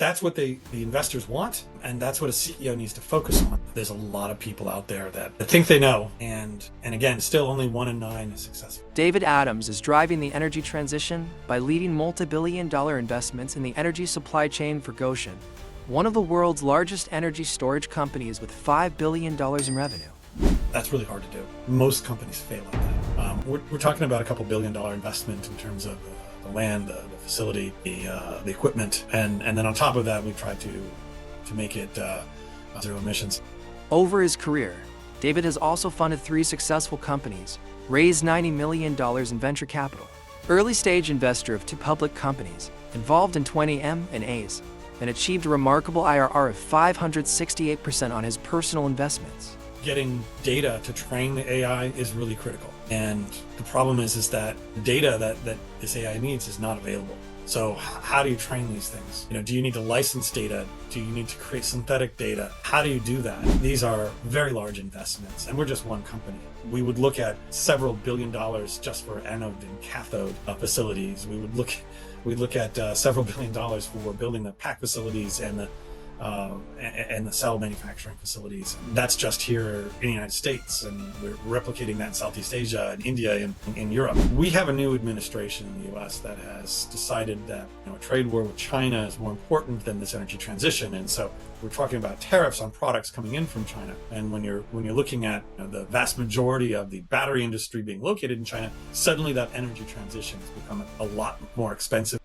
That's what the investors want, and that's what a CEO needs to focus on. There's a lot of people out there that think they know, and again, still only 1 in 9 is successful. David Adams is driving the energy transition by leading multi-billion-dollar investments in the energy supply chain for Goshen, one of the world's largest energy storage companies with $5 billion in revenue. That's really hard to do. Most companies fail at that. We're talking about a couple $1 billion investment in terms of the land, the facility, the equipment, and then on top of that, we've tried to make it zero emissions. Over his career, David has also funded 3 successful companies, raised $90 million in venture capital, early-stage investor of 2 public companies, involved in 20 M&As, and achieved a remarkable IRR of 568% on his personal investments. Getting data to train the AI is really critical. And the problem is that the data that this AI needs is not available. So how do you train these things? Do you need to license data? Do you need to create synthetic data? How do you do that? These are very large investments, and we're just one company. We would look at several $1 billion just for anode and cathode facilities. We'd look at several $1 billion for building the pack facilities and the cell manufacturing facilities. That's just here in the United States, and we're replicating that in Southeast Asia and India and in Europe. We have a new administration in the US that has decided that a trade war with China is more important than this energy transition, and so we're talking about tariffs on products coming in from China. And when you're looking at the vast majority of the battery industry being located in China, suddenly that energy transition has become a lot more expensive.